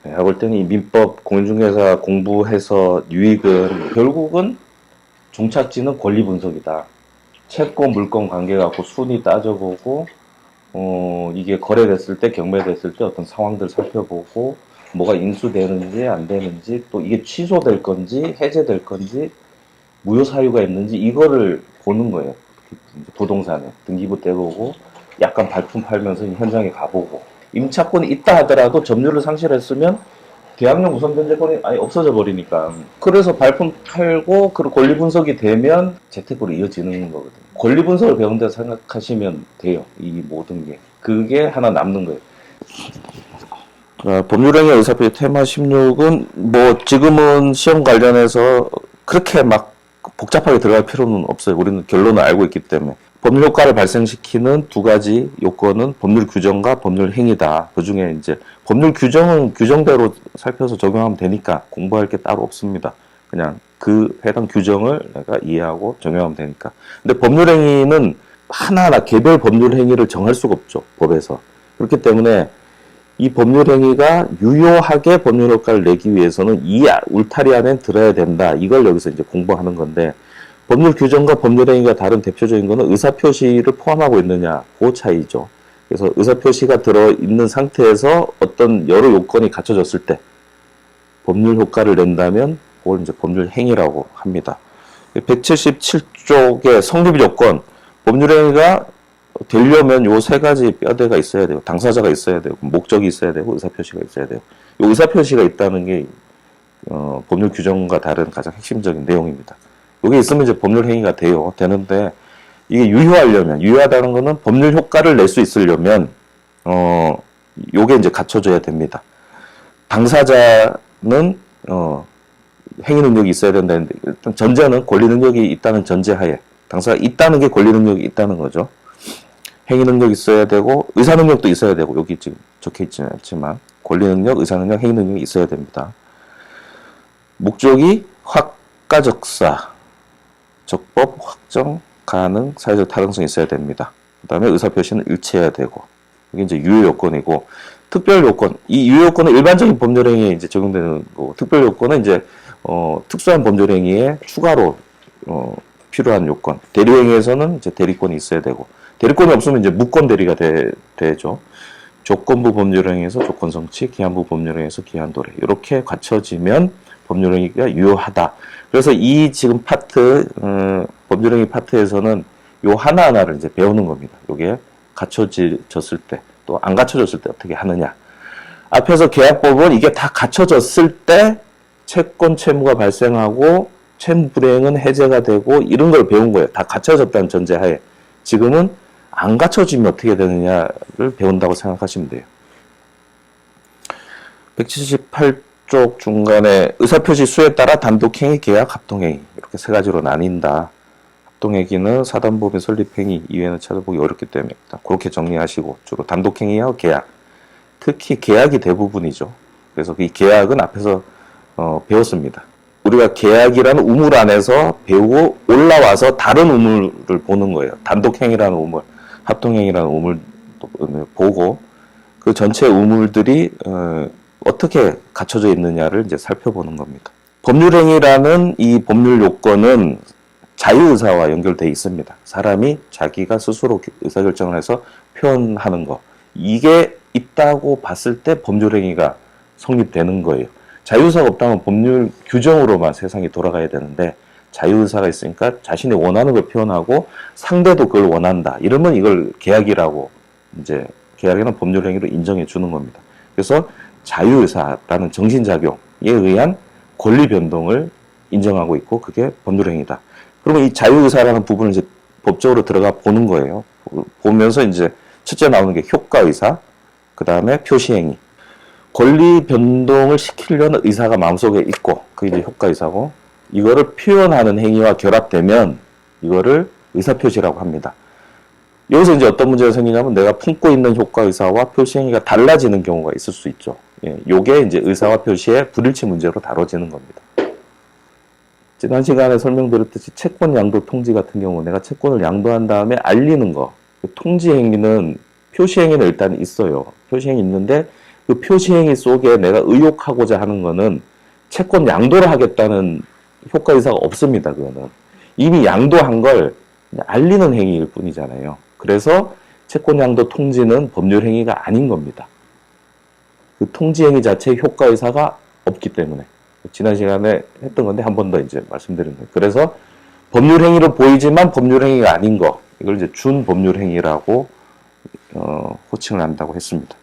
내가 볼 때는 이 민법 공인중개사 공부해서 유익은 결국은 종착지는 권리 분석이다. 채권 물권 관계 갖고 순위 따져보고 이게 거래됐을 때 경매됐을 때 어떤 상황들 살펴보고 뭐가 인수되는지 안 되는지 또 이게 취소될 건지 해제될 건지 무효 사유가 있는지 이거를 보는 거예요. 부동산에 등기부 떼보고 약간 발품 팔면서 현장에 가보고 임차권이 있다 하더라도 점유를 상실했으면 계약령 우선 변제권이 아예 없어져 버리니까 그래서 발품 팔고 그 권리 분석이 되면 재테크로 이어지는 거거든요. 권리 분석을 배운다 생각하시면 돼요. 이 모든 게 그게 하나 남는 거예요. 법률행위 의사표시 테마 16은 뭐 지금은 시험 관련해서 그렇게 막 복잡하게 들어갈 필요는 없어요. 우리는 결론을 알고 있기 때문에. 법률 효과를 발생시키는 두 가지 요건은 법률 규정과 법률 행위다. 그 중에 이제 법률 규정은 규정대로 살펴서 적용하면 되니까 공부할 게 따로 없습니다. 그냥 그 해당 규정을 내가 이해하고 적용하면 되니까. 근데 법률 행위는 하나하나 개별 법률 행위를 정할 수가 없죠. 법에서. 그렇기 때문에 이 법률 행위가 유효하게 법률 효과를 내기 위해서는 이 울타리 안에 들어야 된다. 이걸 여기서 이제 공부하는 건데 법률 규정과 법률 행위가 다른 대표적인 거는 의사표시를 포함하고 있느냐, 그 차이죠. 그래서 의사표시가 들어있는 상태에서 어떤 여러 요건이 갖춰졌을 때 법률 효과를 낸다면 그걸 이제 법률 행위라고 합니다. 177쪽의 성립 요건, 법률 행위가 되려면 요 세 가지 뼈대가 있어야 돼요. 당사자가 있어야 되고, 목적이 있어야 되고, 의사표시가 있어야 돼요. 요 의사표시가 있다는 게 법률 규정과 다른 가장 핵심적인 내용입니다. 요게 있으면 이제 법률 행위가 되는데 이게 유효하다는 거는 법률 효과를 낼 수 있으려면 요게 이제 갖춰져야 됩니다. 당사자는 행위 능력이 있어야 된다는데 일단 전제는 권리 능력이 있다는 전제하에 당사자가 있다는 게 권리 능력이 있다는 거죠. 행위 능력이 있어야 되고 의사 능력도 있어야 되고 여기 지금 적혀 있지는 않지만 권리 능력, 의사 능력, 행위 능력이 있어야 됩니다. 목적이 확가적사 적법, 확정, 가능, 사회적 타당성이 있어야 됩니다. 그 다음에 의사표시는 일치해야 되고 이게 이제 유효 요건이고 특별 요건, 이 유효 요건은 일반적인 법률행위에 이제 적용되는 거고 특별 요건은 이제 특수한 법률행위에 추가로 필요한 요건. 대리행위에서는 이제 대리권이 있어야 되고 대리권이 없으면 이제 무권 대리가 되죠. 조건부 법률행위에서 조건 성취, 기한부 법률행위에서 기한 도래 이렇게 갖춰지면 법률행위가 유효하다. 그래서 이 지금 파트 법률행위 파트에서는 요 하나하나를 이제 배우는 겁니다. 요게 갖춰졌을 때 또 안 갖춰졌을 때 어떻게 하느냐. 앞에서 계약법은 이게 다 갖춰졌을 때 채권 채무가 발생하고 채무 불이행은 해제가 되고 이런 걸 배운 거예요. 다 갖춰졌다는 전제하에. 지금은 안 갖춰지면 어떻게 되느냐를 배운다고 생각하시면 돼요. 178쪽 중간에 의사표시 수에 따라 단독행위, 계약, 합동행위 이렇게 세 가지로 나뉜다. 합동행위는 사단법인 설립행위 이외에는 찾아보기 어렵기 때문에 그렇게 정리하시고 주로 단독행위하고 계약, 특히 계약이 대부분이죠. 그래서 이 계약은 앞에서 배웠습니다. 우리가 계약이라는 우물 안에서 배우고 올라와서 다른 우물을 보는 거예요. 단독행위라는 우물, 합동행위라는 우물 보고 그 전체 우물들이 어떻게 갖춰져 있느냐를 이제 살펴보는 겁니다. 법률행위라는 이 법률 요건은 자유의사와 연결되어 있습니다. 사람이 자기가 스스로 의사결정을 해서 표현하는 거. 이게 있다고 봤을 때 법률행위가 성립되는 거예요. 자유의사가 없다면 법률 규정으로만 세상이 돌아가야 되는데 자유의사가 있으니까 자신이 원하는 걸 표현하고 상대도 그걸 원한다. 이러면 이걸 계약이라고 이제 계약에는 법률행위로 인정해 주는 겁니다. 그래서 자유의사라는 정신작용에 의한 권리 변동을 인정하고 있고 그게 법률행위다. 그러면 이 자유의사라는 부분을 이제 법적으로 들어가 보는 거예요. 보면서 이제 첫째 나오는 게 효과의사, 그 다음에 표시행위. 권리 변동을 시키려는 의사가 마음속에 있고 그게 이제 효과의사고 이거를 표현하는 행위와 결합되면 이거를 의사표시라고 합니다. 여기서 이제 어떤 문제가 생기냐면 내가 품고 있는 효과의사와 표시행위가 달라지는 경우가 있을 수 있죠. 예, 요게 이제 의사와 표시의 불일치 문제로 다뤄지는 겁니다. 지난 시간에 설명드렸듯이 채권 양도 통지 같은 경우 내가 채권을 양도한 다음에 알리는 거 통지 행위는 표시 행위는 일단 있어요. 표시 행위 있는데 그 표시행위 속에 내가 의욕하고자 하는 거는 채권 양도를 하겠다는 효과 의사가 없습니다. 그거는 이미 양도한 걸 알리는 행위일 뿐이잖아요. 그래서 채권 양도 통지는 법률 행위가 아닌 겁니다. 그 통지 행위 자체의 효과 의사가 없기 때문에 지난 시간에 했던 건데 한 번 더 이제 말씀드린 거예요. 그래서 법률 행위로 보이지만 법률 행위가 아닌 거, 이걸 이제 준 법률 행위라고 호칭을 한다고 했습니다.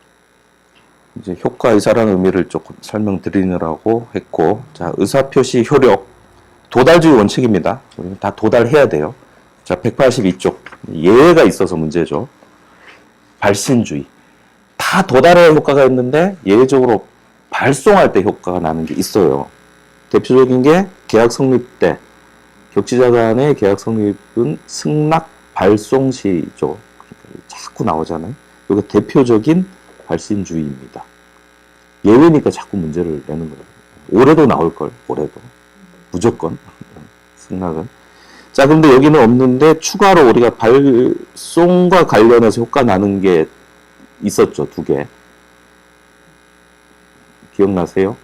이제 효과 의사라는 의미를 조금 설명드리느라고 했고, 자, 의사표시 효력, 도달주의 원칙입니다. 우리는 다 도달해야 돼요. 자, 182쪽 예외가 있어서 문제죠. 발신주의. 다 도달해야 효과가 있는데 예외적으로 발송할 때 효과가 나는 게 있어요. 대표적인 게 계약 성립 때 격지자 간의 계약 성립은 승낙 발송 시죠. 자꾸 나오잖아요. 이거 대표적인 발신주의입니다. 예외니까 자꾸 문제를 내는 거예요. 올해도 나올걸, 올해도. 무조건. 승낙은. 자, 근데 여기는 없는데 추가로 우리가 발송과 관련해서 효과 나는 게 있었죠, 두 개. 기억나세요?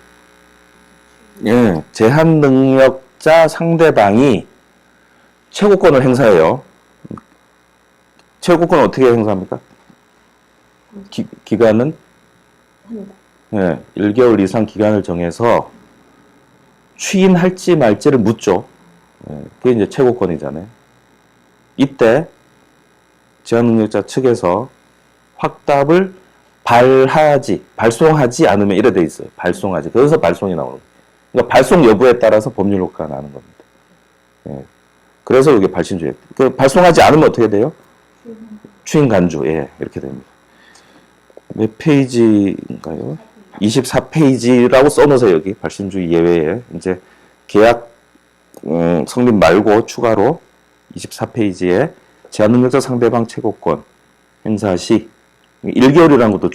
예, 제한 능력자 상대방이 최고권을 행사해요. 최고권을 어떻게 행사합니까? 기간은? 예, 1개월 이상 기간을 정해서 추인할지 말지를 묻죠. 예, 그게 이제 최고권이잖아요. 이때 제한능력자 측에서 확답을 발송하지 않으면 이래 돼 있어요. 발송하지. 그래서 발송이 나오는 거예요. 그러니까 발송 여부에 따라서 법률 효과가 나는 겁니다. 예. 그래서 이게 발신주의. 그 발송하지 않으면 어떻게 돼요? 추인 간주. 예, 이렇게 됩니다. 몇 페이지인가요? 24페이지라고 써놓으세요, 여기. 발신주의 예외에. 이제 계약 성립 말고 추가로 24페이지에 제한능력자 상대방 최고권 행사 시 1개월이라는 것도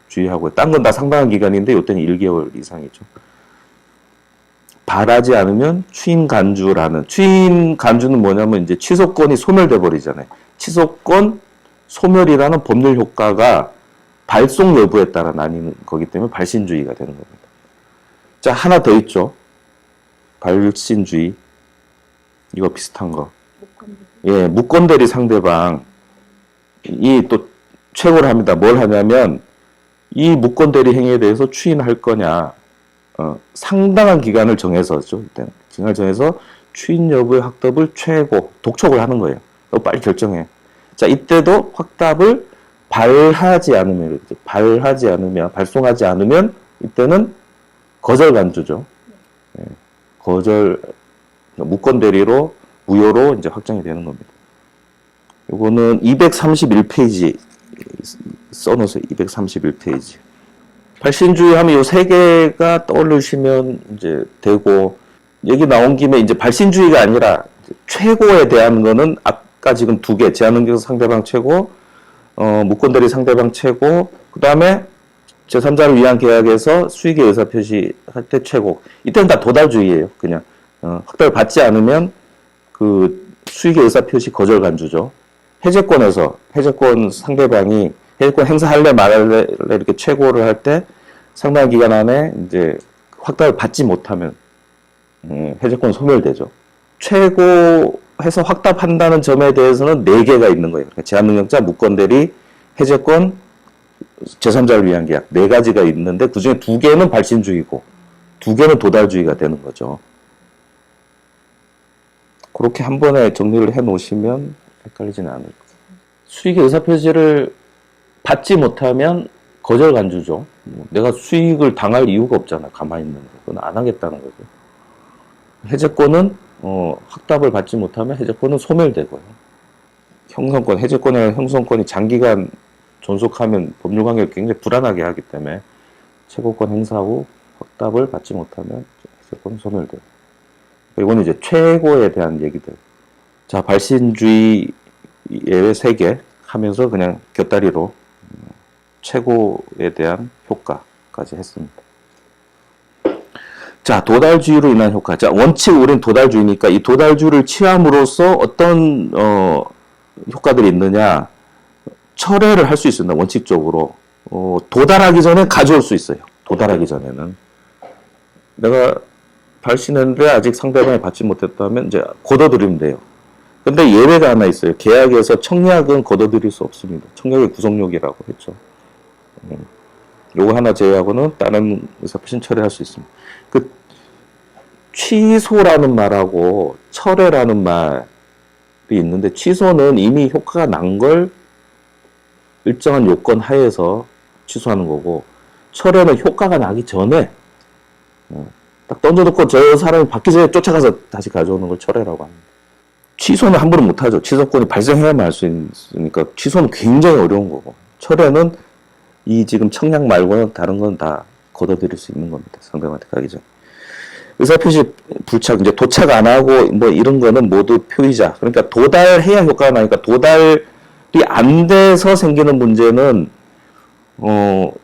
주의하고요. 딴 건 다 상당한 기간인데 이때는 1개월 이상이죠. 바라지 않으면 추인 간주는 뭐냐면 이제 취소권이 소멸돼 버리잖아요. 취소권 소멸이라는 법률 효과가 발송 여부에 따라 나뉘는 거기 때문에 발신주의가 되는 겁니다. 자, 하나 더 있죠. 발신주의. 이거 비슷한 거. 예, 무권대리 상대방이 또 최고를 합니다. 뭘 하냐면 이 무권대리 행위에 대해서 추인할 거냐, 상당한 기간을 정해서죠. 이때는 기간을 정해서 추인 여부의 확답을 독촉을 하는 거예요. 빨리 결정해. 자, 이때도 확답을 발송하지 않으면 이때는 거절 간주죠. 예, 무권대리로 무효로 이제 확정이 되는 겁니다. 요거는 231페이지 써놓으세요. 231페이지. 발신주의 하면 요 세 개가 떠올리시면 이제 되고, 여기 나온 김에 이제 발신주의가 아니라 최고에 대한 거는 아까 지금 두 개, 제한능력 상대방 최고, 무권대리 상대방 최고, 그 다음에 제3자를 위한 계약에서 수익의 의사표시 할 때 최고. 이때는 다 도달주의예요. 그냥 확답을 받지 않으면 그 수익의 의사표시 거절 간주죠. 해제권 상대방이 해제권 행사할래 말할래 이렇게 최고를 할 때 상당한 기간 안에 이제 확답을 받지 못하면 해제권 소멸되죠. 최고해서 확답한다는 점에 대해서는 4개가 있는 거예요. 그러니까 제한능력자, 무권대리, 해제권, 제3자를 위한 계약 4가지가 있는데 그중에 2개는 발신주의고 2개는 도달주의가 되는 거죠. 그렇게 한 번에 정리를 해 놓으시면 헷갈리지는 않을 거예요. 수익의 의사표시를 받지 못하면 거절 간주죠. 내가 수익을 당할 이유가 없잖아. 가만히 있는 거. 그건 안 하겠다는 거죠. 해제권은 확답을 받지 못하면 해제권은 소멸되고요. 해제권이나 형성권이 장기간 존속하면 법률관계를 굉장히 불안하게 하기 때문에 최고권 행사 후 확답을 받지 못하면 해제권은 소멸돼요. 이거는 이제 최고에 대한 얘기들. 자, 발신주의 예외 3개 하면서 그냥 곁다리로 최고에 대한 효과까지 했습니다. 자, 도달주의로 인한 효과. 자, 원칙 우린 도달주의니까 이 도달주의를 취함으로써 어떤 효과들이 있느냐, 철회를 할 수 있습니다. 원칙적으로. 도달하기 전에 가져올 수 있어요. 도달하기 전에는. 내가 발신했는데 아직 상대방이 받지 못했다면 이제 걷어들이면 돼요. 근데 예외가 하나 있어요. 계약에서 청약은 걷어들일 수 없습니다. 청약의 구속력이라고 했죠. 요거 하나 제외하고는 다른 의사표시는 철회할 수 있습니다. 그 취소라는 말하고 철회라는 말이 있는데, 취소는 이미 효과가 난 걸 일정한 요건 하에서 취소하는 거고, 철회는 효과가 나기 전에 딱 던져놓고 저 사람이 받기 전에 쫓아가서 다시 가져오는 걸 철회라고 합니다. 취소는 함부로 못하죠. 취소권이 발생해야만 할 수 있으니까 취소는 굉장히 어려운 거고, 철회는 이 지금 청약 말고는 다른 건 다 걷어들일 수 있는 겁니다. 상대방한테 가기 전에. 의사표시 불착, 이제 도착 안 하고 뭐 이런 거는 모두 표의자. 그러니까 도달해야 효과가 나니까, 도달이 안 돼서 생기는 문제는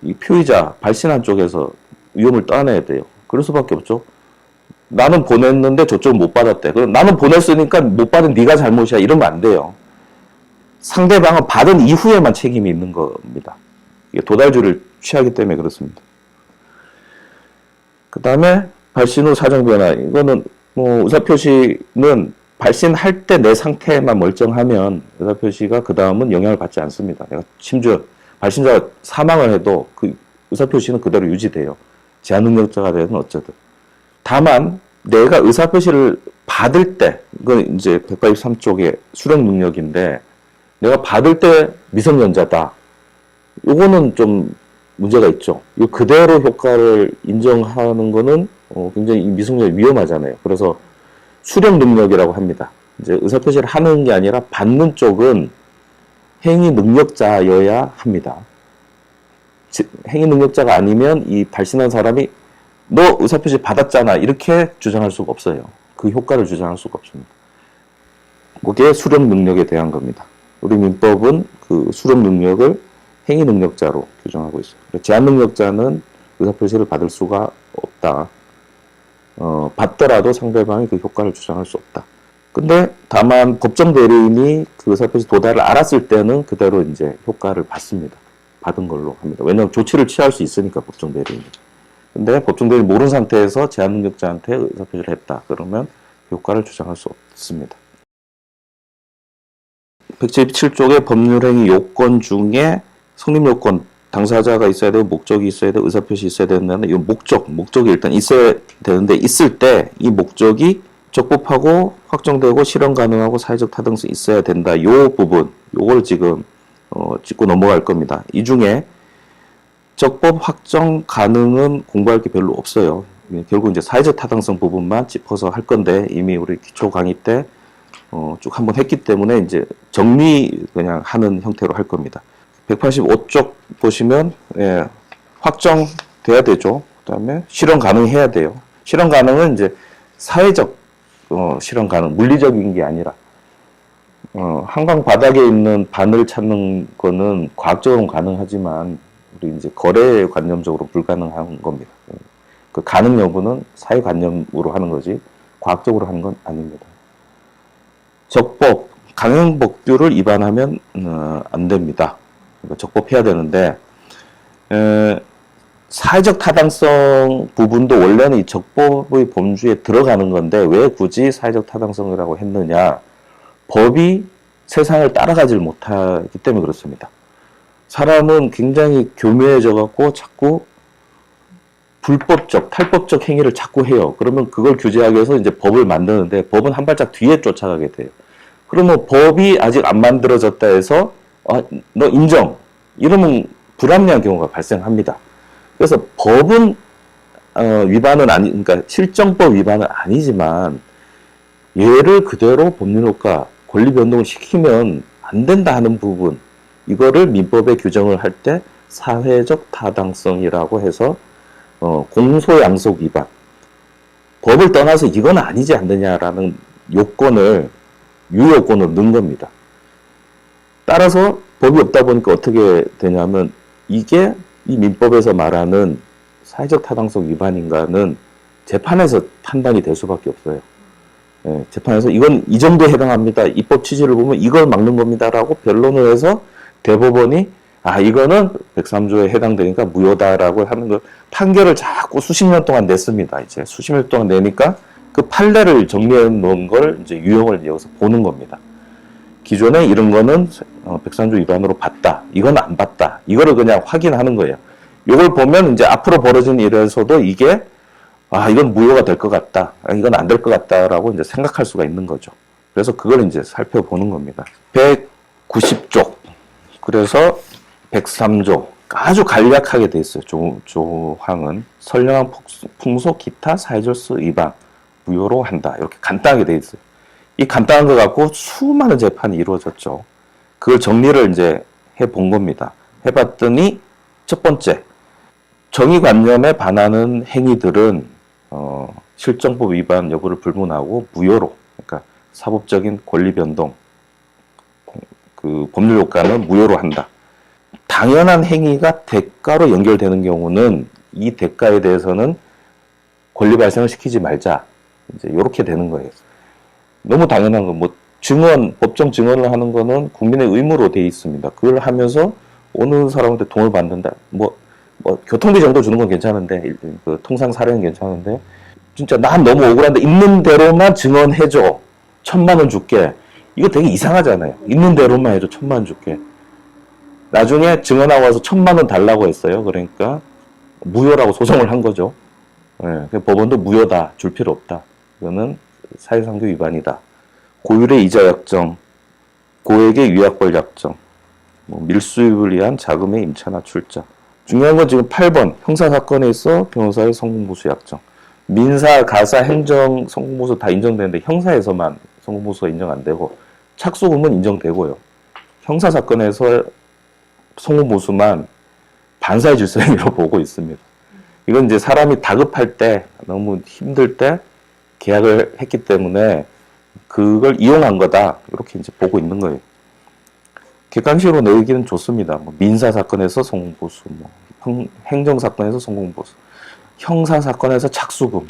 이 표의자, 발신한 쪽에서 위험을 떠안아야 돼요. 그럴 수밖에 없죠. 나는 보냈는데 저쪽은 못 받았대. 그럼 나는 보냈으니까 못 받은 네가 잘못이야. 이러면 안 돼요. 상대방은 받은 이후에만 책임이 있는 겁니다. 이게 도달주를 취하기 때문에 그렇습니다. 그 다음에 발신 후 사정 변화. 이거는 의사표시는 발신할 때 내 상태만 멀쩡하면 의사표시가 그 다음은 영향을 받지 않습니다. 내가 심지어 발신자가 사망을 해도 그 의사표시는 그대로 유지돼요. 제한능력자가 되든 어쩌든. 다만 내가 의사표시를 받을 때, 이건 이제 183쪽의 수령 능력인데, 내가 받을 때 미성년자다. 요거는 좀 문제가 있죠. 이 그대로 효과를 인정하는 거는 굉장히 미성년이 위험하잖아요. 그래서 수령 능력이라고 합니다. 이제 의사표시를 하는 게 아니라 받는 쪽은 행위 능력자여야 합니다. 즉, 행위 능력자가 아니면 이 발신한 사람이 너 의사표시 받았잖아 이렇게 주장할 수가 없어요. 그 효과를 주장할 수가 없습니다. 그게 수령 능력에 대한 겁니다. 우리 민법은 그 수령 능력을 행위 능력자로 규정하고 있어요. 제한 능력자는 의사표시를 받을 수가 없다. 받더라도 상대방이 그 효과를 주장할 수 없다. 근데 다만 법정 대리인이 그 의사표시 도달을 알았을 때는 그대로 이제 효과를 받습니다. 받은 걸로 합니다. 왜냐하면 조치를 취할 수 있으니까 법정 대리인이. 근데 법정 대리인이 모르는 상태에서 제한 능력자한테 의사표시를 했다. 그러면 효과를 주장할 수 없습니다. 177쪽의 법률행위 요건 중에 성립요건, 당사자가 있어야 되고 목적이 있어야 되고 의사표시 있어야 된다는 이 목적이 일단 있어야 되는데, 있을 때 이 목적이 적법하고 확정되고 실현 가능하고 사회적 타당성이 있어야 된다. 요 부분, 요걸 지금 짚고 넘어갈 겁니다. 이 중에 적법 확정 가능은 공부할 게 별로 없어요. 결국 이제 사회적 타당성 부분만 짚어서 할 건데, 이미 우리 기초 강의 때 쭉 한번 했기 때문에 이제 정리 그냥 하는 형태로 할 겁니다. 185쪽 보시면 확정돼야 되죠. 그 다음에 실현 가능해야 돼요. 실현 가능은 이제 사회적 실현 가능, 물리적인 게 아니라 한강 바닥에 있는 바늘 찾는 거는 과학적으로는 가능하지만 우리 이제 거래 관념적으로 불가능한 겁니다. 그 가능 여부는 사회 관념으로 하는 거지 과학적으로 하는 건 아닙니다. 적법, 강행법규를 위반하면 안 됩니다. 그러니까 적법해야 되는데 사회적 타당성 부분도 원래는 이 적법의 범주에 들어가는 건데 왜 굳이 사회적 타당성이라고 했느냐? 법이 세상을 따라가질 못하기 때문에 그렇습니다. 사람은 굉장히 교묘해져 갖고 자꾸 불법적, 탈법적 행위를 자꾸 해요. 그러면 그걸 규제하기 위해서 이제 법을 만드는데 법은 한 발짝 뒤에 쫓아가게 돼요. 그러면 법이 아직 안 만들어졌다 해서 너 인정. 이러면 불합리한 경우가 발생합니다. 그래서 법은 위반은 그러니까 실정법 위반은 아니지만 얘를 그대로 법률효과, 권리 변동을 시키면 안 된다 하는 부분, 이거를 민법에 규정을 할 때 사회적 타당성이라고 해서 공소양속 위반, 법을 떠나서 이건 아니지 않느냐라는 요건을, 유효건을 넣은 겁니다. 따라서 법이 없다 보니까 어떻게 되냐면 이게 이 민법에서 말하는 사회적 타당성 위반인가는 재판에서 판단이 될 수밖에 없어요. 재판에서 이건 이 정도에 해당합니다. 입법 취지를 보면 이걸 막는 겁니다라고 변론을 해서 대법원이 이거는 103조에 해당되니까 무효다라고 하는 거 판결을 자꾸 수십 년 동안 냈습니다. 이제 수십 년 동안 내니까 그 판례를 정리해 놓은 걸 이제 유형을 여기서 보는 겁니다. 기존에 이런 거는 103조 위반으로 봤다. 이건 안 봤다. 이거를 그냥 확인하는 거예요. 이걸 보면 이제 앞으로 벌어진 일에서도 이게 이건 무효가 될 것 같다. 이건 안 될 것 같다라고 이제 생각할 수가 있는 거죠. 그래서 그걸 이제 살펴보는 겁니다. 190조. 그래서 103조. 아주 간략하게 돼 있어요. 조항은 선량한 풍속 기타 사회질서 위반 무효로 한다. 이렇게 간단하게 돼 있어요. 이 간단한 거 갖고 수많은 재판이 이루어졌죠. 그걸 정리를 이제 해본 겁니다. 해봤더니 첫 번째, 정의관념에 반하는 행위들은 실정법 위반 여부를 불문하고 무효로, 그러니까 사법적인 권리 변동, 그 법률 효과는 무효로 한다. 당연한 행위가 대가로 연결되는 경우는 이 대가에 대해서는 권리 발생을 시키지 말자. 이제 이렇게 되는 거예요. 너무 당연한 거, 증언, 법정 증언을 하는 거는 국민의 의무로 돼 있습니다. 그걸 하면서 어느 사람한테 돈을 받는다. 교통비 정도 주는 건 괜찮은데, 그 통상 사례는 괜찮은데, 진짜 난 너무 억울한데, 있는 대로만 증언해줘. 1,000만 원 줄게. 이거 되게 이상하잖아요. 있는 대로만 해줘. 1,000만 원 줄게. 나중에 증언하고 와서 1,000만 원 달라고 했어요. 그러니까, 무효라고 소송을 한 거죠. 네, 법원도 무효다. 줄 필요 없다. 이거는 사회상규 위반이다. 고율의 이자 약정, 고액의 위약벌 약정, 밀수입을 위한 자금의 임차나 출자. 중요한 건 지금 8번 형사사건에 있어 변호사의 성공보수 약정. 민사, 가사, 행정, 성공보수 다 인정되는데 형사에서만 성공보수가 인정 안 되고 착수금은 인정되고요. 형사사건에서 성공보수만 반사의 질서행위로 보고 있습니다. 이건 이제 사람이 다급할 때, 너무 힘들 때 계약을 했기 때문에 그걸 이용한 거다. 이렇게 이제 보고 있는 거예요. 객관식으로 내기는 좋습니다. 민사사건에서 성공보수, 행정사건에서 성공보수, 형사사건에서 착수금,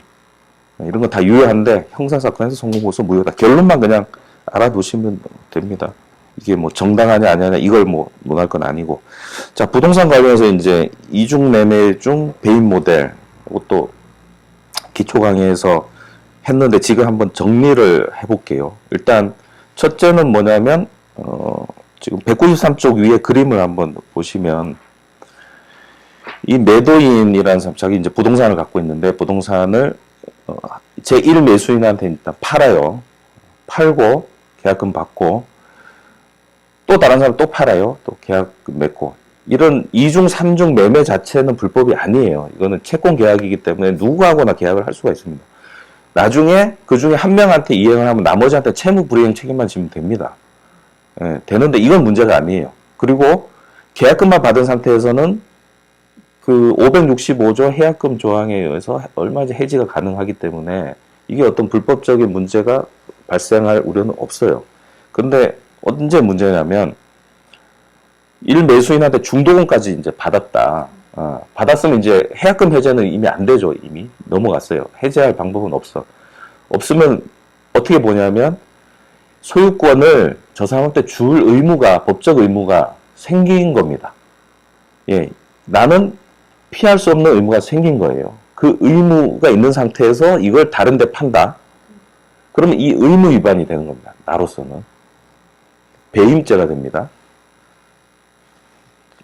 이런 거 다 유효한데 형사사건에서 성공보수 무효다. 결론만 그냥 알아두시면 됩니다. 이게 정당하냐 아니냐 이걸 논할 건 아니고. 자, 부동산 관련해서 이제 이중매매 중 배임 모델, 이것도 기초 강의에서 했는데 지금 한번 정리를 해볼게요. 일단 첫째는 뭐냐면 지금 193쪽 위에 그림을 한번 보시면 이 매도인이라는 사람, 자기 이제 부동산을 갖고 있는데 부동산을 제1 매수인한테 일단 팔아요. 팔고 계약금 받고 또 다른 사람 또 팔아요. 또 계약금 맺고. 이런 2중, 3중 매매 자체는 불법이 아니에요. 이거는 채권 계약이기 때문에 누구하고나 계약을 할 수가 있습니다. 나중에 그 중에 한 명한테 이행을 하면 나머지한테 채무 불이행 책임만 지면 됩니다. 되는데 이건 문제가 아니에요. 그리고 계약금만 받은 상태에서는 그 565조 해약금 조항에 의해서 얼마든지 해지가 가능하기 때문에 이게 어떤 불법적인 문제가 발생할 우려는 없어요. 근데 언제 문제냐면 1매수인한테 중도금까지 이제 받았다. 받았으면 이제 해약금 해제는 이미 안 되죠. 이미 넘어갔어요. 해제할 방법은 없어. 없으면 어떻게 보냐면 소유권을 저 사람한테 줄 의무가, 법적 의무가 생긴 겁니다. 예, 나는 피할 수 없는 의무가 생긴 거예요. 그 의무가 있는 상태에서 이걸 다른 데 판다. 그러면 이 의무 위반이 되는 겁니다. 나로서는. 배임죄가 됩니다.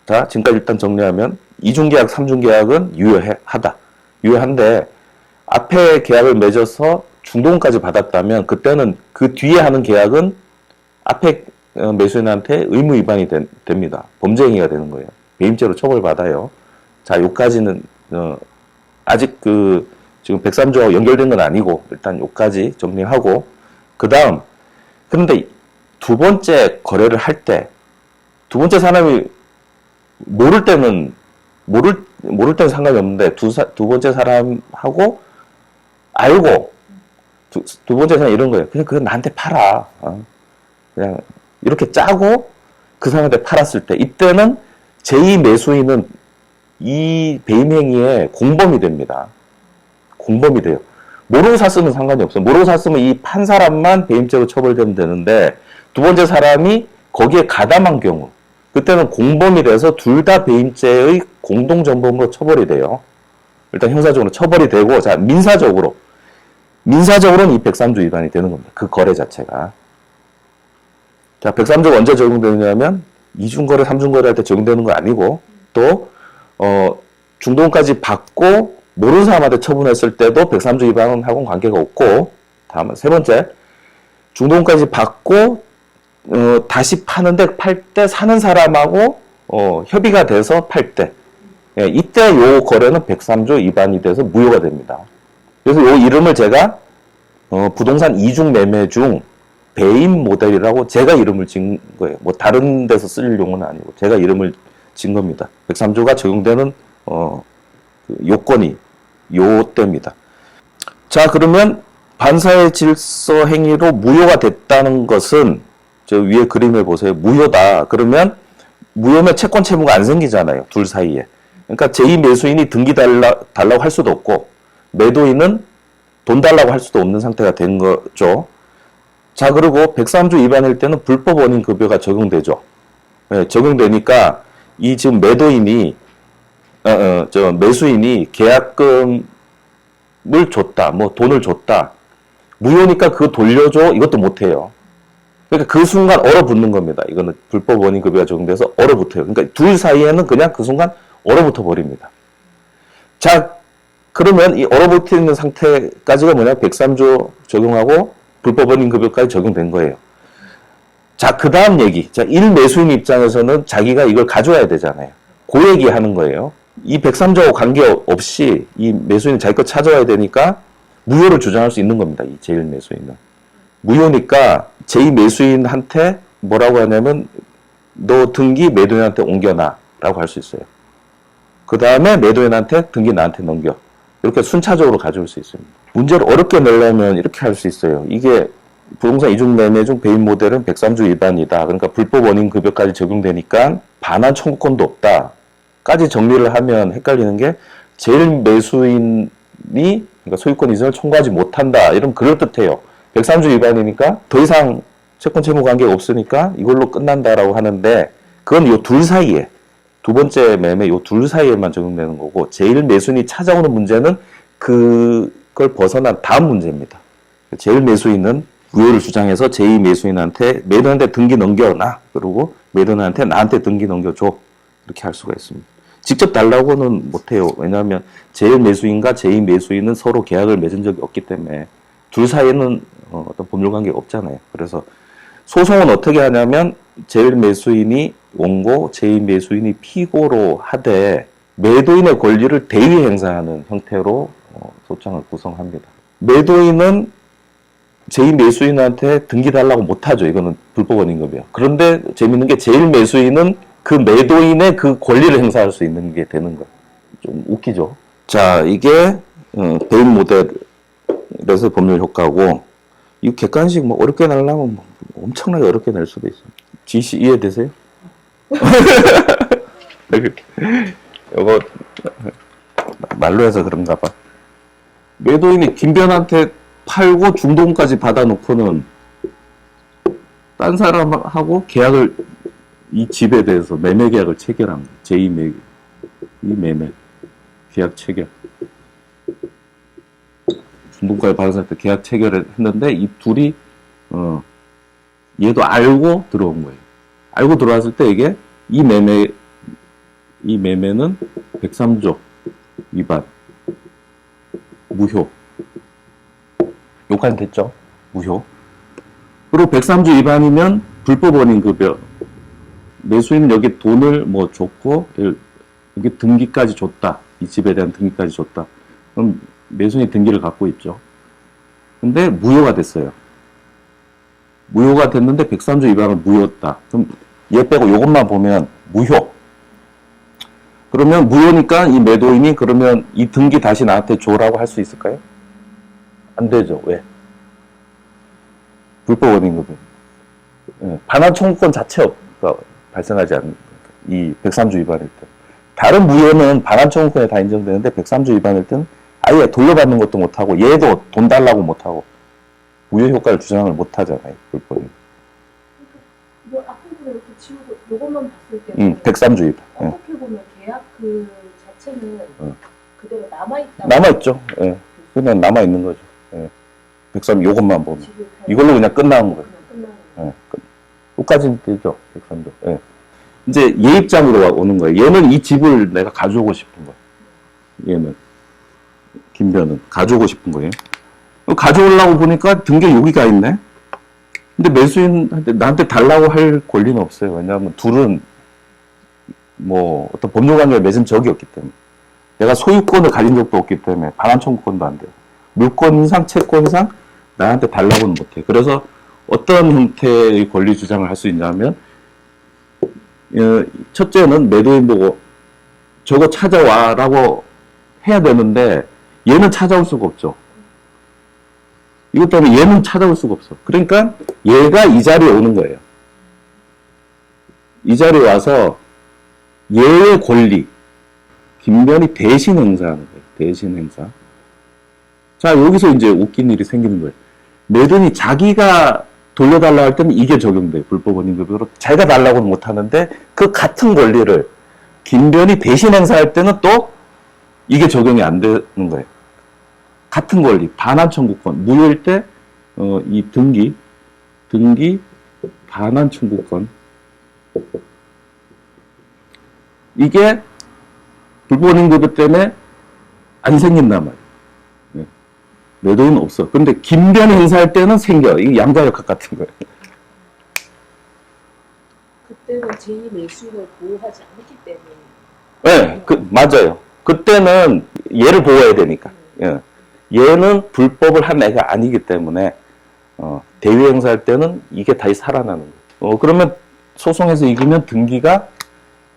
자, 지금까지 일단 정리하면 2중 계약, 3중 계약은 유효하다. 유효한데 앞에 계약을 맺어서 중도금까지 받았다면 그때는 그 뒤에 하는 계약은 앞에 매수인한테 의무 위반이 됩니다. 범죄 행위가 되는 거예요. 배임죄로 처벌받아요. 자, 요까지는 아직 지금 103조와 연결된 건 아니고 일단 요까지 정리하고 그다음 그런데 두 번째 거래를 할 때 두 번째 사람이 모를 때는 상관이 없는데 두 번째 사람하고 알고 두 번째 사람 이런 거예요. 그냥 그거 나한테 팔아. 그냥 이렇게 짜고 그 사람한테 팔았을 때 이때는 제2 매수인은 이 배임 행위에 공범이 됩니다. 공범이 돼요. 모르고 샀으면 상관이 없어요. 모르고 샀으면 이 판 사람만 배임죄로 처벌되면 되는데 두 번째 사람이 거기에 가담한 경우 그때는 공범이 돼서 둘 다 배임죄의 공동전범으로 처벌이 돼요. 일단 형사적으로 처벌이 되고, 자, 민사적으로는 이 103조 위반이 되는 겁니다. 그 거래 자체가. 자, 103조가 언제 적용되느냐면, 이중거래, 삼중거래 할 때 적용되는 거 아니고, 또, 중도금까지 받고, 모르는 사람한테 처분했을 때도 103조 위반하고는 관계가 없고, 다음은 세 번째, 중도금까지 받고, 다시 파는데, 팔 때 사는 사람하고, 협의가 돼서 팔 때. 예, 이때 요 거래는 103조 위반이 돼서 무효가 됩니다. 그래서 요 이름을 제가, 부동산 이중 매매 중 배임 모델이라고 제가 이름을 지은 거예요. 뭐 다른 데서 쓸 용어는 아니고 제가 이름을 지은 겁니다. 103조가 적용되는 그 요건이 요때입니다. 자, 그러면 반사회 질서 행위로 무효가 됐다는 것은 저 위에 그림을 보세요. 무효다. 그러면 무효면 채권 채무가 안 생기잖아요. 둘 사이에. 그러니까 제2 매수인이 등기 달라고 할 수도 없고 매도인은 돈 달라고 할 수도 없는 상태가 된 거죠. 자, 그리고 103조 위반일 때는 불법 원인 급여가 적용되죠. 네, 적용되니까 이 지금 매도인이 매수인이 계약금을 줬다, 뭐 돈을 줬다, 무효니까 그거 돌려줘, 이것도 못해요. 그러니까 그 순간 얼어붙는 겁니다. 이거는 불법 원인 급여가 적용돼서 얼어붙어요. 그러니까 둘 사이에는 그냥 그 순간 얼어붙어 버립니다. 자, 그러면 이 얼어붙어 상태까지가 뭐냐? 103조 적용하고 불법 원인 급여까지 적용된 거예요. 자, 그 다음 얘기. 자, 1매수인 입장에서는 자기가 이걸 가져와야 되잖아요. 그 얘기 하는 거예요. 이 103조하고 관계없이 이 매수인은 자기 거 찾아와야 되니까 무효를 주장할 수 있는 겁니다. 이 제1매수인은. 무효니까 제2매수인한테 뭐라고 하냐면 너 등기 매도인한테 옮겨놔 라고 할 수 있어요. 그 다음에 매도인한테 등기 나한테 넘겨. 이렇게 순차적으로 가져올 수 있습니다. 문제를 어렵게 내려면 이렇게 할 수 있어요. 이게 부동산 이중매매 중 배임 모델은 103조 위반이다. 그러니까 불법 원인 급여까지 적용되니까 반환 청구권도 없다. 까지 정리를 하면 헷갈리는 게 제1매수인이 그러니까 소유권 이전을 청구하지 못한다. 이러면 그럴듯해요. 103조 위반이니까 더 이상 채권 채무 관계가 없으니까 이걸로 끝난다라고 하는데 그건 요 둘 사이에 두 번째 매매 요 둘 사이에만 적용되는 거고 제1매수인이 찾아오는 문제는 그걸 벗어난 다음 문제입니다. 제1매수인은 무효를 주장해서 제2매수인한테 매도인한테 등기 넘겨놔. 그리고 매도인한테 나한테 등기 넘겨줘. 이렇게 할 수가 있습니다. 직접 달라고는 못해요. 왜냐하면 제1매수인과 제2매수인은 서로 계약을 맺은 적이 없기 때문에 둘 사이에는 어떤 법률관계가 없잖아요. 그래서 소송은 어떻게 하냐면 제1매수인이 원고, 제2매수인이 피고로 하되 매도인의 권리를 대위 행사하는 형태로 소장을 구성합니다. 매도인은 제2매수인한테 등기 달라고 못하죠. 이거는 불법 원인급이에요. 그런데 재밌는 게 제1매수인은 그 매도인의 그 권리를 행사할 수 있는 게 되는 거예요. 좀 웃기죠. 자, 이게 배임 모델에서 법률 효과고 이 객관식 뭐 어렵게 내려면 뭐 엄청나게 어렵게 낼 수도 있어요. 지시 이해되세요? 이거 말로 해서 그런가 봐. 매도인이 김변한테 팔고 중도금까지 받아놓고는 딴 사람하고 계약을 이 집에 대해서 매매 계약을 체결합니다. 제2매매 이 매매 계약 체결 중도금까지 받은 상태 계약 체결을 했는데 이 둘이 얘도 알고 들어온 거예요. 알고 들어왔을 때 이게 이 매매는 103조 위반 무효. 요까지 됐죠? 무효. 그리고 103조 위반이면 불법 원인 급여. 매수인은 여기 돈을 뭐 줬고 여기 등기까지 줬다. 이 집에 대한 등기까지 줬다. 그럼 매수인이 등기를 갖고 있죠. 근데 무효가 됐어요. 무효가 됐는데 103조 위반은 무효였다. 그럼 얘 빼고 요것만 보면 무효. 그러면 무효니까 이 매도인이 그러면 이 등기 다시 나한테 줘라고 할 수 있을까요? 안 되죠. 왜? 불법 원인급여. 반환 청구권 자체가 발생하지 않는 이 103조 위반일 때. 다른 무효는 반환 청구권에 다 인정되는데 103조 위반일 때는 아예 돌려받는 것도 못하고 얘도 돈 달라고 못하고 무효 효과를 주장을 못하잖아요. 불법이. 뭐 앞으로 이렇게 지우고 요것만 봤을 때는 103주입. 어떻게 보면 계약 그 자체는 그대로 남아있다. 남아있죠. 예. 그냥 남아있는 거죠. 예. 103 요것만 보면. 이걸로 그냥 끝나는 거예요. 예. 끝까지는 되죠. 103도. 예. 이제 얘 입장으로 오는 거예요. 얘는 이 집을 내가 가져오고 싶은 거예요. 얘는. 김변은. 가져오고 싶은 거예요. 가져오려고 보니까 등기에 여기가 있네? 근데 매수인한테 나한테 달라고 할 권리는 없어요. 왜냐하면 둘은 뭐 어떤 법률관계에 맺은 적이 없기 때문에. 내가 소유권을 가진 적도 없기 때문에 반환 청구권도 안 돼요. 물권상, 채권상 나한테 달라고는 못해. 그래서 어떤 형태의 권리 주장을 할 수 있냐면 첫째는 매도인 보고 저거 찾아와라고 해야 되는데 얘는 찾아올 수가 없죠. 이것 때문에 얘는 찾아올 수가 없어. 그러니까 얘가 이 자리에 오는 거예요. 이 자리에 와서 얘의 권리, 김변이 대신 행사하는 거예요. 대신 행사. 자, 여기서 이제 웃긴 일이 생기는 거예요. 매도인이 자기가 돌려달라 할 때는 이게 적용돼요. 불법 원인급여로. 자기가 달라고는 못하는데 그 같은 권리를 김변이 대신 행사할 때는 또 이게 적용이 안 되는 거예요. 같은 권리, 반환 청구권, 무효일 때, 이 등기, 반환 청구권. 이게 불법원인급여 때문에 안 생긴단 말이에요. 네. 매도인은 없어. 근데 김변이 행사할 때는 생겨. 이게 양자역학 같은 거예요. 그때는 제2 매수인을 보호하지 않기 때문에. 네, 맞아요. 그때는 얘를 보호해야 되니까. 예. 얘는 불법을 한 애가 아니기 때문에 대위 행사할 때는 이게 다시 살아나는 거예요. 그러면 소송에서 이기면 등기가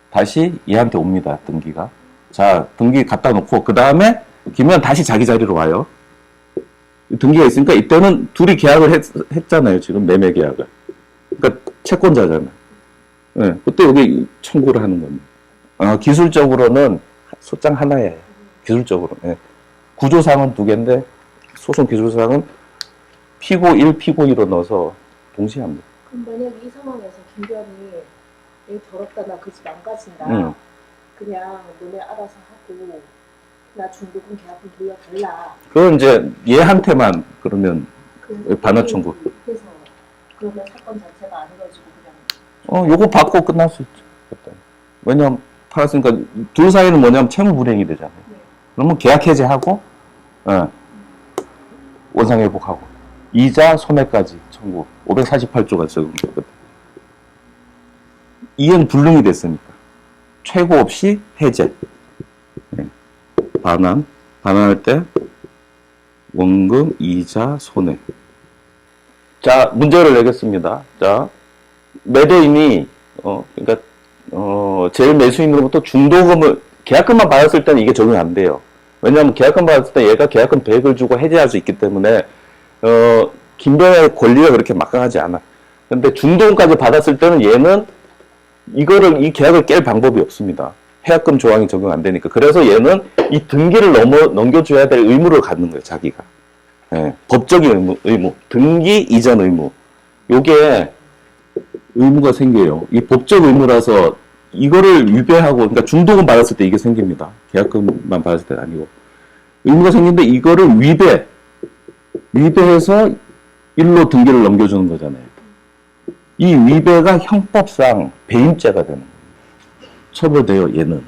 다시 얘한테 옵니다. 등기가. 자, 등기 갖다 놓고 그 다음에 김현 다시 자기 자리로 와요. 등기가 있으니까 이때는 둘이 계약을 했잖아요. 지금 매매 계약을. 그러니까 채권자잖아요. 네, 그때 여기 청구를 하는 겁니다. 기술적으로는 소장 하나예요. 기술적으로. 네. 구조상은 두 개인데 소송 기술상은 피고 1, 피고 2로 넣어서 동시에 합니다. 그럼 만약에 이 상황에서 김변이 얘 더럽다, 나 그 집 망가진다. 그냥 너네 알아서 하고 나 중도금 계약금 돌려달라. 그건 이제 얘한테만 그러면 반환 청구. 해서 그러면 사건 자체가 안 이루어지고 그냥. 요거 받고 끝날 수 있죠. 그때. 왜냐면 팔았으니까 둘 사이는 뭐냐면 채무 불이행이 되잖아요. 네. 그러면 계약 해지하고 원상 회복하고 이자 소매까지 청구 548조가 적용됐거든. 이행 불능이 됐으니까 최고 없이 해제. 네. 반환할 때 원금, 이자, 손해. 자, 문제를 내겠습니다. 자, 매도인이 그러니까 제일 매수인으로부터 중도금을 계약금만 받았을 때는 이게 적용이 안 돼요. 왜냐하면 계약금 받았을 때 얘가 계약금 100을 주고 해지할 수 있기 때문에 김변의 권리가 그렇게 막강하지 않아. 근데 중도금까지 받았을 때는 얘는 이 계약을 깰 방법이 없습니다. 해약금 조항이 적용 안 되니까. 그래서 얘는 이 등기를 넘겨줘야 될 의무를 갖는 거예요, 자기가. 예, 법적인 의무. 등기 이전 의무. 요게 의무가 생겨요. 이 법적 의무라서 이거를 위배하고, 그러니까 중도금 받았을 때 이게 생깁니다. 계약금만 받았을 때는 아니고. 의무가 생기는데 이거를 위배해서 일로 등기를 넘겨주는 거잖아요. 이 위배가 형법상 배임죄가 되는 거예요. 처벌돼요, 얘는.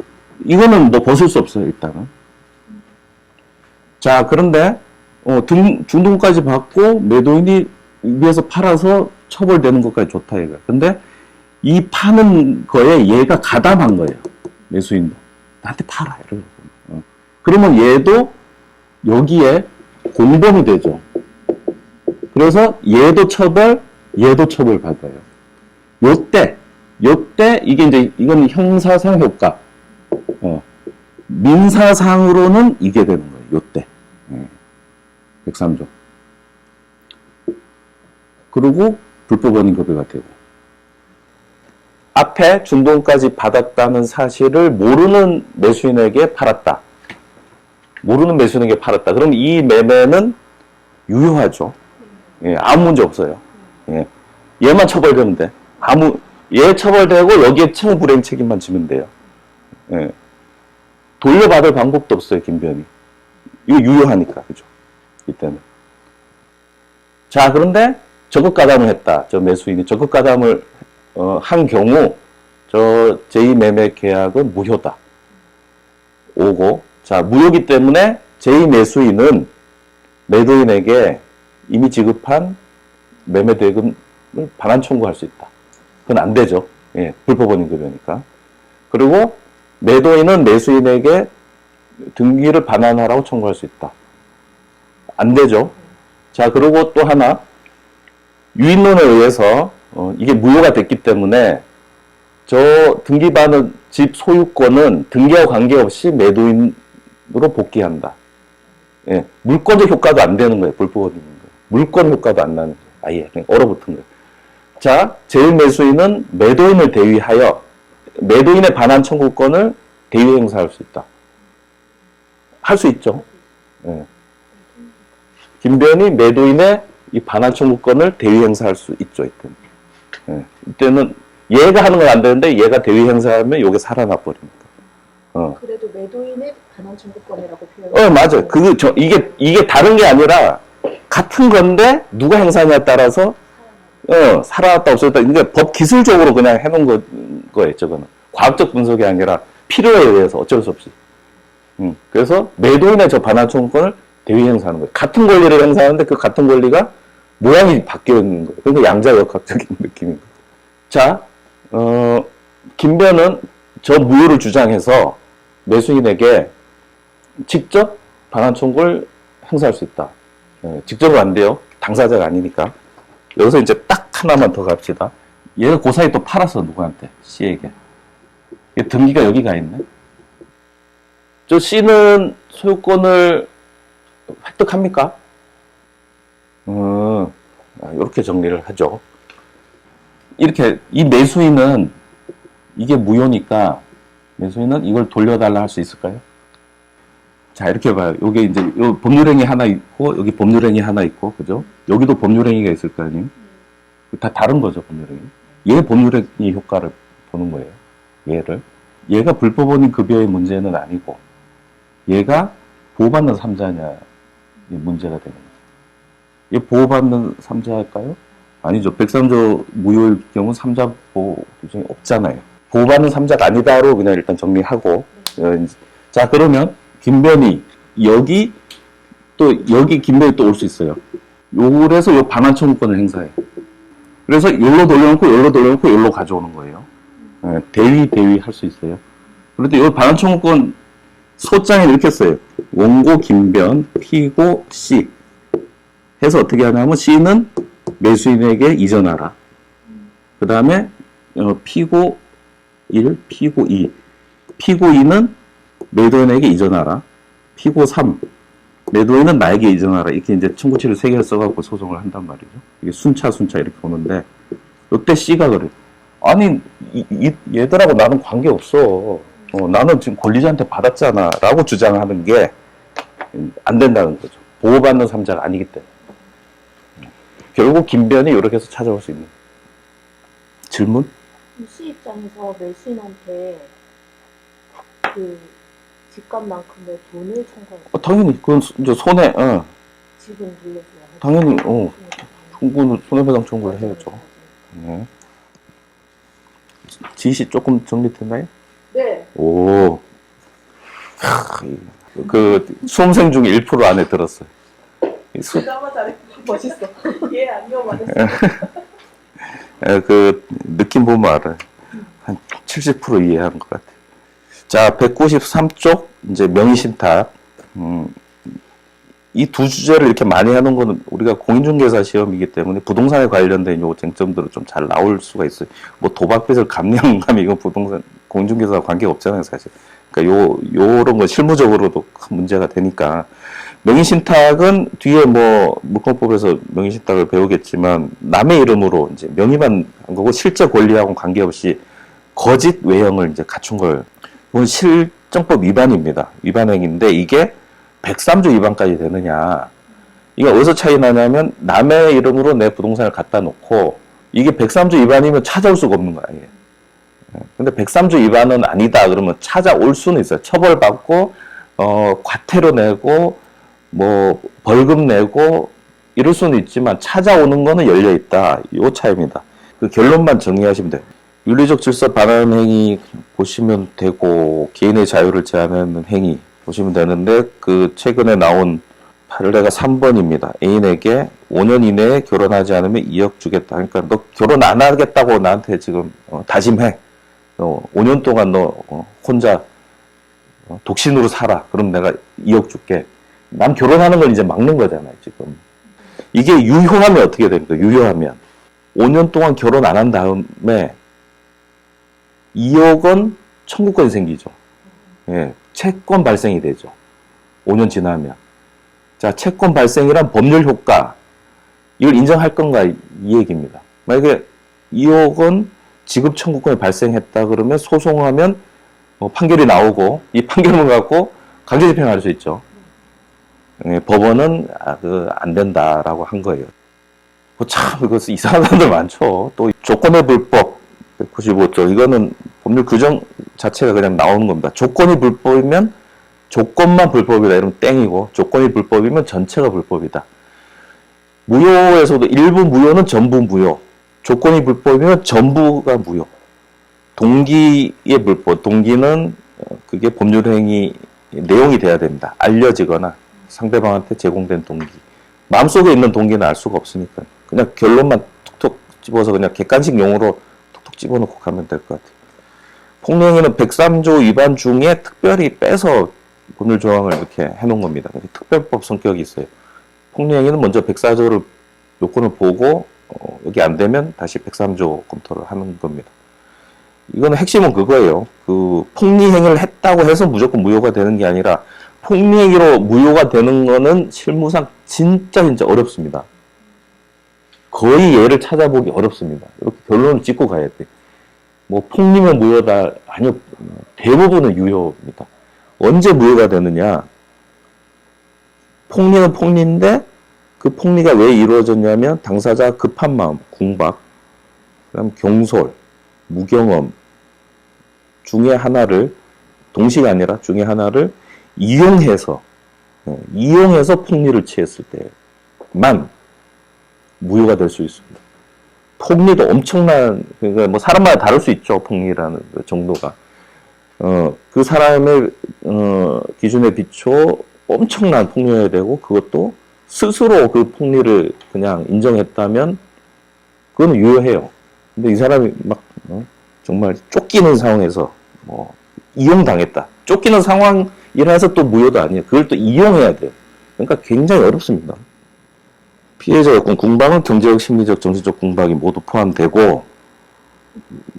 이거는 뭐 벗을 수 없어요, 일단은. 자, 그런데, 중도금까지 받고 매도인이 위에서 팔아서 처벌되는 것까지 좋다, 얘가. 근데 이 파는 거에 얘가 가담한 거예요. 매수인도. 나한테 팔아, 이러고. 그러면 얘도 여기에 공범이 되죠. 그래서 얘도 처벌 받아요. 요때 이게 이제 이건 형사상 효과. 민사상으로는 이게 되는 거예요. 요때. 103조. 그리고 불법 원인급여가 되고. 앞에 중도금까지 받았다는 사실을 모르는 매수인에게 팔았다. 그럼 이 매매는 유효하죠. 예, 아무 문제 없어요. 예. 얘만 처벌되면 돼. 얘 처벌되고 여기에 채무불이행 책임만 지면 돼요. 예. 돌려받을 방법도 없어요, 김변이. 이거 유효하니까, 그죠? 이때는. 자, 그런데 적극가담을 했다. 저 매수인이 적극가담을 한 경우 저 제2매매 계약은 무효다. 오고, 자, 무효기 때문에 제2매수인은 매도인에게 이미 지급한 매매대금을 반환 청구할 수 있다. 그건 안 되죠. 예, 불법원인 급여니까. 그리고 매도인은 매수인에게 등기를 반환하라고 청구할 수 있다. 안 되죠. 자, 그리고 또 하나, 유인론에 의해서 이게 무효가 됐기 때문에 저 등기받은 집 소유권은 등기와 관계없이 매도인으로 복귀한다. 예, 물권적 효과도 안 되는 거예요. 불법원인 거. 물권 효과도 안 나는 거예요. 아예 그냥 얼어붙은 거예요. 자, 제1매수인은 매도인을 대위하여 매도인의 반환 청구권을 대위 행사할 수 있다. 할 수 있죠. 예. 김변이 매도인의 이 반환 청구권을 대위 행사할 수 있죠. 이때는. 예. 이때는 얘가 하는 건 안 되는데 얘가 대위 행사하면 이게 살아나 버립니다. 그래도 매도인의 반환 청구권이라고 표현해요. 맞아요. 이게 다른 게 아니라 같은 건데 누가 행사냐에 따라서 살아났다 없어졌다. 그러니까 법 기술적으로 그냥 해놓은 거예요. 저거는 과학적 분석이 아니라 필요에 의해서 어쩔 수 없이. 그래서 매도인의 저 반환 청구권을 대위 행사하는 거예요. 같은 권리를 행사하는데 그 같은 권리가 모양이 바뀌어 있는 거예요. 그러니까 양자역학적인 느낌인 거죠. 자, 김변은 저 무효를 주장해서 매수인에게 직접 반환 청구를 행사할 수 있다. 직접은 안 돼요. 당사자가 아니니까. 여기서 이제 딱 하나만 더 갑시다. 얘가 그 사이 또 팔았어, 누구한테? C에게. 등기가 여기가 있네. 저 C는 소유권을 획득합니까? 이렇게 정리를 하죠. 이렇게, 이 매수인은, 이게 무효니까, 매수인은 이걸 돌려달라 할 수 있을까요? 자, 이렇게 봐요. 요게 이제, 요 법률행위 하나 있고, 여기 법률행위 하나 있고, 그죠? 여기도 법률행위가 있을 거 아니에요? 다 다른 거죠, 법률행위. 얘 법률행위 효과를 보는 거예요. 얘를. 얘가 불법원인 급여의 문제는 아니고, 얘가 보호받는 삼자냐, 문제가 되는 거죠. 얘 보호받는 삼자일까요? 아니죠. 103조 무효일 경우 삼자 보호 규정이 없잖아요. 보호받는 삼자가 아니다로 그냥 일단 정리하고. 자, 그러면 김변이 여기 김변이 또 올 수 있어요. 요래서 요 반환 청구권을 행사해. 그래서 요로 돌려놓고 요로 가져오는 거예요. 대위 할 수 있어요. 그런데 요 반환 청구권 소장에 이렇게 써요. 원고 김변, 피고 C. 해서 어떻게 하냐면 C는 매수인에게 이전하라. 그 다음에 피고 1, 피고 2. 피고 2는 매도인에게 이전하라. 피고 3. 매도인은 나에게 이전하라. 이렇게 이제 청구치를 3개를 써갖고 소송을 한단 말이죠. 이게 순차 이렇게 오는데, 이때 C가 그래. 아니, 얘들하고 나는 관계없어. 나는 지금 권리자한테 받았잖아. 라고 주장하는 게 안 된다는 거죠. 보호받는 삼자가 아니기 때문에. 결국 김변이 이렇게 해서 찾아올 수 있는. 질문? C 입장에서 매수인한테 그 집값만큼의 돈을 청구할 수 당연히, 그건 이제 지분 돌려줘야 당연히, 청구는 손해배상 청구를 해야죠. 네. 지시 조금 정리됐나요? 네. 오. 수험생 중에 1% 안에 들었어요. 그나마 잘했어. 멋있어. 얘 안녕 말했어. 느낌 보면 알아요. 한 70% 이해하는 것 같아요. 자, 193쪽, 이제 명의신탁. 이 두 주제를 이렇게 많이 하는 거는 우리가 공인중개사 시험이기 때문에 부동산에 관련된 요 쟁점들은 좀 잘 나올 수가 있어요. 뭐 도박빚을 감량하면 이건 부동산, 공인중개사와 관계가 없잖아요, 사실. 그러니까 요런 거 실무적으로도 큰 문제가 되니까. 명의신탁은 뒤에 물권법에서 명의신탁을 배우겠지만 남의 이름으로 이제 명의만 한 거고 실제 권리하고는 관계없이 거짓 외형을 이제 갖춘 걸. 이건 실정법 위반입니다. 위반행위인데 이게 103조 위반까지 되느냐. 이게 어디서 차이 나냐면 남의 이름으로 내 부동산을 갖다 놓고 이게 103조 위반이면 찾아올 수가 없는 거야. 이게. 근데 103조 위반은 아니다 그러면 찾아올 수는 있어요. 처벌받고 과태료 내고 뭐 벌금 내고 이럴 수는 있지만 찾아오는 거는 열려 있다. 요 차이입니다. 그 결론만 정리하시면 돼요. 윤리적 질서 반한 행위 보시면 되고 개인의 자유를 제한하는 행위 보시면 되는데 그 최근에 나온 판례가 3번입니다. 애인에게 5년 이내에 결혼하지 않으면 2억 주겠다. 그러니까 너 결혼 안 하겠다고 나한테 지금 다짐해. 5년 동안 너 혼자 독신으로 살아. 그럼 내가 2억 줄게. 남 결혼하는 걸 이제 막는 거잖아요, 지금. 이게 유효하면 어떻게 됩니까? 유효하면. 5년 동안 결혼 안 한 다음에 2억은 청구권이 생기죠. 예, 채권 발생이 되죠. 5년 지나면. 자, 채권 발생이란 법률 효과. 이걸 인정할 건가? 이 얘기입니다. 만약에 2억은 지급 청구권이 발생했다 그러면 소송하면 판결이 나오고 이 판결을 갖고 강제집행할 수 있죠. 예, 법원은 안 된다라고 한 거예요. 참 이거 이상한 사람들 많죠. 또 조건의 불법 195조 이거는 법률 규정 자체가 그냥 나오는 겁니다. 조건이 불법이면 조건만 불법이다 이러면 땡이고 조건이 불법이면 전체가 불법이다. 무효에서도 일부 무효는 전부 무효. 조건이 불법이면 전부가 무효. 동기의 불법. 동기는 그게 법률행위 내용이 돼야 됩니다. 알려지거나 상대방한테 제공된 동기. 마음속에 있는 동기는 알 수가 없으니까 그냥 결론만 툭툭 집어서 그냥 객관식 용어로 툭툭 집어넣고 가면 될 것 같아요. 폭행행위는 103조 위반 중에 특별히 빼서 법률 조항을 이렇게 해놓은 겁니다. 특별법 성격이 있어요. 폭행행위는 먼저 104조를 요건을 보고 여기 안 되면 다시 103조 검토를 하는 겁니다. 이거는 핵심은 그거예요. 그 폭리행위를 했다고 해서 무조건 무효가 되는 게 아니라 폭리행위로 무효가 되는 거는 실무상 진짜 어렵습니다. 거의 예를 찾아보기 어렵습니다. 이렇게 결론을 짓고 가야 돼. 뭐 폭리면 무효다. 아니요. 대부분은 유효입니다. 언제 무효가 되느냐. 폭리는 폭리인데 그 폭리가 왜 이루어졌냐면 당사자 급한 마음, 궁박, 그다음 경솔, 무경험 중에 하나를 동시가 아니라 중에 하나를 이용해서 폭리를 취했을 때만 무효가 될 수 있습니다. 폭리도 엄청난 그러니까 뭐 사람마다 다를 수 있죠. 폭리라는 그 정도가 그 사람의 기준에 비춰 엄청난 폭리여야 되고 그것도 스스로 그 폭리를 그냥 인정했다면 그건 유효해요. 근데 이 사람이 막 정말 쫓기는 상황에서 이용당했다. 쫓기는 상황이라서 또 무효도 아니에요. 그걸 또 이용해야 돼요. 그러니까 굉장히 어렵습니다. 피해자 여건 궁박은 경제적, 심리적, 정신적 궁박이 모두 포함되고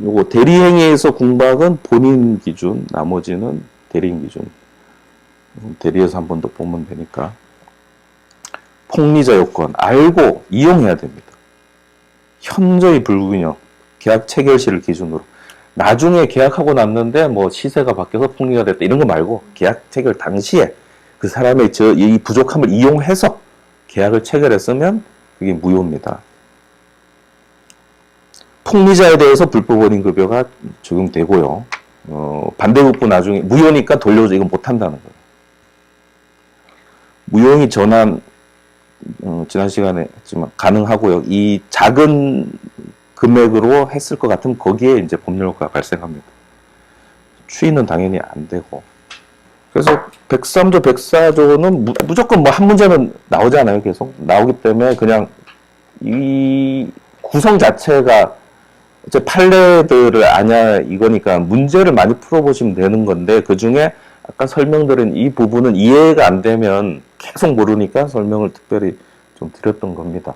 요거 대리행위에서 궁박은 본인 기준, 나머지는 대리인 기준. 대리에서 한 번 더 보면 되니까. 폭리자 요건 알고 이용해야 됩니다. 현저히 불균형, 계약 체결 시를 기준으로. 나중에 계약하고 났는데 뭐 시세가 바뀌어서 폭리가 됐다 이런 거 말고 계약 체결 당시에 그 사람의 이 부족함을 이용해서 계약을 체결했으면 그게 무효입니다. 폭리자에 대해서 불법 원인급여가 적용되고요. 반대급부 나중에 무효니까 돌려줘 이건 못한다는 거예요. 무효행위 전환 지난 시간에 했지만 가능하고요. 이 작은 금액으로 했을 것 같으면 거기에 이제 법률효과가 발생합니다. 추이는 당연히 안 되고. 그래서 103조, 104조는 무조건 뭐 한 문제는 나오잖아요. 계속 나오기 때문에 그냥 이 구성 자체가 이제 판례들을 아냐 이거니까 문제를 많이 풀어보시면 되는 건데 그 중에 아까 설명드린 이 부분은 이해가 안 되면 계속 모르니까 설명을 특별히 좀 드렸던 겁니다.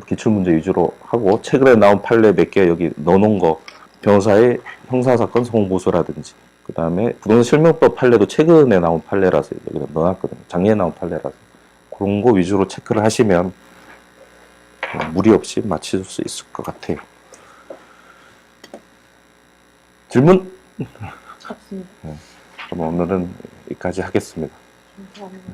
기출문제 위주로 하고 최근에 나온 판례 몇 개 여기 넣어놓은 거 변호사의 형사사건 성공보수라든지 그 다음에 부동산 실명법 판례도 최근에 나온 판례라서 여기 넣어놨거든요. 작년에 나온 판례라서 그런 거 위주로 체크를 하시면 무리 없이 맞힐 수 있을 것 같아요. 질문? 없습니다. 그럼 오늘은 여기까지 하겠습니다. 감사합니다.